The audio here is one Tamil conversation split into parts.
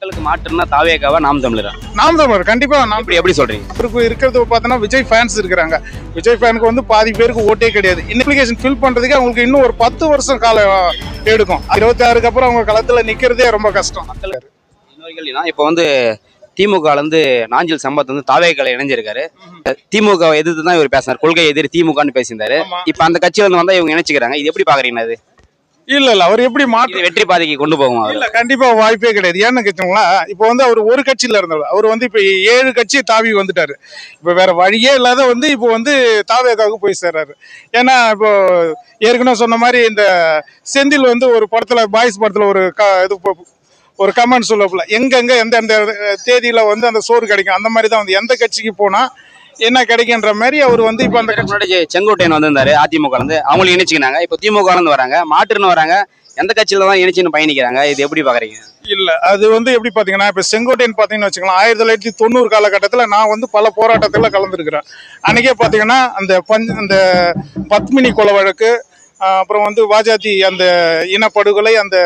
மக்களுக்கு மாற்றுனா தாவேகாவா நாம் தமிழரா? நாம் தமிழர் கண்டிப்பா. நாம் எப்படி சொல்றீங்க? அவருக்கு இருக்கிறது பார்த்தோன்னா விஜய் ஃபேன்ஸ் இருக்கிறாங்க. விஜய் ஃபேனுக்கு வந்து பாதி பேருக்கு ஓட்டே கிடையாது. அப்ளிகேஷன் ஃபில் பண்றதுக்கு அவங்களுக்கு இன்னும் ஒரு 10 வருஷம் காலம் எடுக்கும். 26க்கு அப்புறம் அவங்க களத்துல நிக்கிறதே ரொம்ப கஷ்டம். மக்களுக்கு இன்னொரு கேள்வினா, இப்போ வந்து திமுக இருந்து நாஞ்சில் சம்பத் வந்து தாவேகால இணைஞ்சிருக்காரு. திமுக எதிர்த்து தான் இவர் பேசினார், கொள்கை எதிரி திமுகன்னு பேசியிருந்தாரு. இப்ப அந்த கட்சியில இருந்து வந்தா இவங்க இணைச்சுக்கிறாங்க, இது எப்படி பாக்குறீங்க? அது இல்ல அவர் எப்படி மாற்று வெற்றி பாதைக்கு கொண்டு போகும்? இல்ல கண்டிப்பா வாய்ப்பே கிடையாது. ஏன்னு கேட்டீங்களா, இப்போ வந்து அவர் ஒரு கட்சியில இருந்தவர், அவர் வந்து இப்ப 7 கட்சி தாவி வந்துட்டாரு. இப்ப வேற வழியே இல்லாத வந்து இப்போ வந்து தாவேகாவுக்கு போய் சேர்றாரு. ஏன்னா இப்போ ஏற்கனவே சொன்ன மாதிரி இந்த செந்தில் வந்து ஒரு படத்துல பாய்ஸ் படத்துல ஒரு கமெண்ட் சொல்லப்பல, எங்கெங்க எந்த தேதியில வந்து அந்த சோறு கிடைக்கும், அந்த மாதிரி தான் வந்து எந்த கட்சிக்கு போனா என்ன கிடைக்குன்ற மாதிரி அவர் வந்து இப்ப அந்த முன்னாடி செங்கோட்டையன் வந்திருந்தாரு அதிமுக இருந்து, அவங்களும் இணைச்சிக்கினாங்க. இப்போ திமுக இருந்து வராங்க, மாற்றுன்னு வராங்க, எந்த கட்சியில தான் இணைச்சின்னு பயணிக்கிறாங்க, இது எப்படி பாக்குறீங்க? இல்ல அது வந்து எப்படி பாத்தீங்கன்னா, இப்ப செங்கோட்டையன் பாத்தீங்கன்னு வச்சுக்கலாம், 1990 காலகட்டத்துல நான் வந்து பல போராட்டத்துல கலந்துருக்கிறேன். அன்னைக்கே பாத்தீங்கன்னா அந்த பத்மினி கொலை வழக்கு, அப்புறம் வந்து வாஜாதி அந்த இனப்படுகொலை, அந்த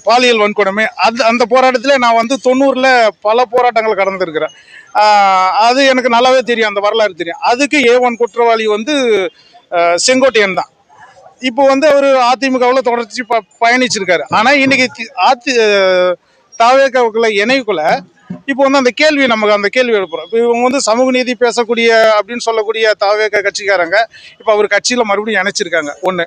பாலியல் வன்கொடுமை, அந்த போராட்டத்திலே நான் வந்து 90ல பல போராட்டங்கள் கடந்திருக்கிறேன். அது எனக்கு நல்லாவே தெரியும், அந்த வரலாறு தெரியும். அதுக்கு A1 குற்றவாளி வந்து செங்கோட்டையன் தான். இப்போ வந்து அவர் அதிமுகவில் தொடர்ச்சி பயணிச்சிருக்காரு. ஆனா இன்னைக்கு தாவேகாவுக்குள்ள இணைவுக்குள்ள இப்போ வந்து அந்த கேள்வி எழுப்புறோம். இப்போ இவங்க வந்து சமூக நீதி பேசக்கூடிய அப்படின்னு சொல்லக்கூடிய தாவேகா கட்சிக்காரங்க இப்போ அவர் கட்சியில மறுபடியும் இணைச்சிருக்காங்க ஒண்ணு.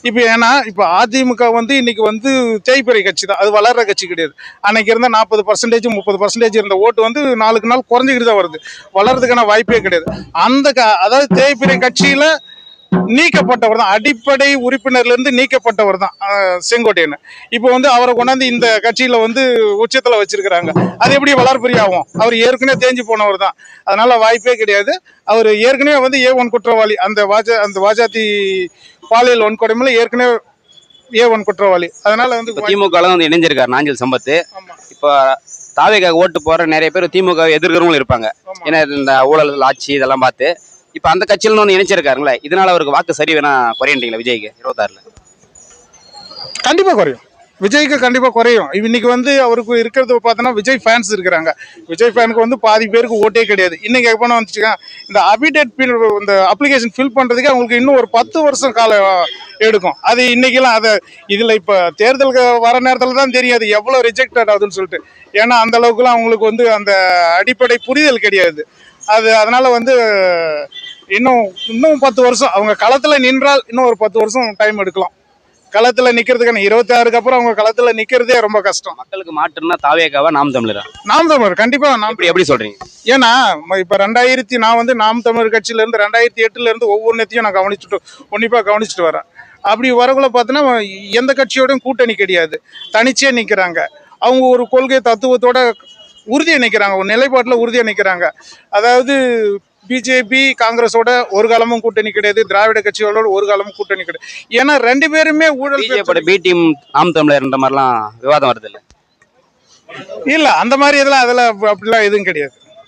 இப்போ ஏன்னா இப்போ அதிமுக வந்து இன்னைக்கு வந்து தேய்பிறை கட்சி தான், அது வளர்ற கட்சி கிடையாது. அன்னைக்கு இருந்த 40% 30% இருந்த ஓட்டு வந்து நாளுக்கு நாள் குறைஞ்சிக்கிட்டு தான் வருது. வளர்றதுக்கான வாய்ப்பே கிடையாது. அதாவது தேய்பிறை கட்சியில நீக்கப்பட்டவர் தான், அடிப்படை உறுப்பினர்ல இருந்து நீக்கப்பட்டவர் தான் செங்கோட்டையன். இப்போ வந்து அவரை கொண்டாந்து இந்த கட்சியில வந்து உச்சத்துல வச்சிருக்கிறாங்க. அது எப்படி வளர்பெரியாகும்? அவர் ஏற்கனவே தேஞ்சு போனவர் தான், அதனால வாய்ப்பே கிடையாது. அவர் ஏற்கனவே வந்து A1 குற்றவாளி, அந்த வாஜாதி பாலியல் வன்கொடுமையில ஏற்கனவே A1 குற்றவாளி. அதனால வந்து திமுக வந்து இணைஞ்சிருக்காரு நாஞ்சில் சம்பத். இப்போ தாவேகா ஓட்டு போற நிறைய பேர் திமுக எதிர்க்கிறவங்களும் இருப்பாங்க, ஏன்னா இந்த ஊழல் ஆட்சி இதெல்லாம் பார்த்து. இப்ப அந்த கட்சியில ஒன்று இணைச்சிருக்காருங்களே, இதனால அவருக்கு வாக்கு சரி வேணா குறையன்றீங்களா விஜய்க்கு 26ல? கண்டிப்பா குறையும், விஜய்க்கு கண்டிப்பா குறையும். இன்னைக்கு வந்து அவருக்கு இருக்கிறது பார்த்தோன்னா விஜய் ஃபேன்ஸ் இருக்கிறாங்க. விஜய் ஃபேனுக்கு வந்து பாதி பேருக்கு ஓட்டே கிடையாது. இன்னைக்கு எப்போ வந்துச்சுங்க, இந்த இந்த அப்ளிகேஷன் ஃபில் பண்றதுக்கு அவங்களுக்கு இன்னும் ஒரு 10 வருஷம் காலம் எடுக்கும். அது இன்னைக்கெல்லாம் இதுல இப்ப தேர்தலுக்கு வர நேரத்துல தான் தெரியும் அது எவ்வளவு ரிஜெக்டட் ஆகுதுன்னு சொல்லிட்டு. ஏன்னா அந்த அளவுக்குலாம் அவங்களுக்கு வந்து அந்த அடிப்படை புரிதல் கிடையாது. அதனால வந்து இன்னும் 10 வருஷம் அவங்க களத்துல நின்றால் இன்னும் ஒரு 10 வருஷம் டைம் எடுக்கலாம். களத்துல நிக்கிறதுக்கான 26க்கு அப்புறம் அவங்க களத்துல நிக்கிறதே ரொம்ப கஷ்டம். மக்களுக்கு மாற்றுனா தாவேகாவா நாம் தமிழரா? நாம் தமிழர் கண்டிப்பா. எப்படி சொல்றீங்க? ஏன்னா இப்ப நான் வந்து நாம் தமிழர் கட்சியில இருந்து 2008ல இருந்து ஒவ்வொன்றையும் நான் உன்னிப்பா கவனிச்சுட்டு வரேன். அப்படி வரக்குள்ள பார்த்தோன்னா எந்த கட்சியோடையும் கூட்டணி கிடையாது, தனிச்சே நிக்கிறாங்க. அவங்க ஒரு கொள்கை தத்துவத்தோட உறுதியை நிற்கிறாங்க, ஒரு நிலைப்பாட்டில் உறுதியை நிற்கிறாங்க. அதாவது பிஜேபி காங்கிரஸோட ஒரு காலமும் கூட்டணி கிடையாது, திராவிட கட்சிகளோட ஒரு காலமும் கூட்டணி கிடையாது. ஏன்னா 2 பேருமே ஊழல் பி டீம் நாம் தமிழர் மாதிரிலாம் விவாதம் வருது இல்ல? இல்ல அந்த மாதிரி இதெல்லாம் அப்படிலாம் எதுவும் கிடையாது.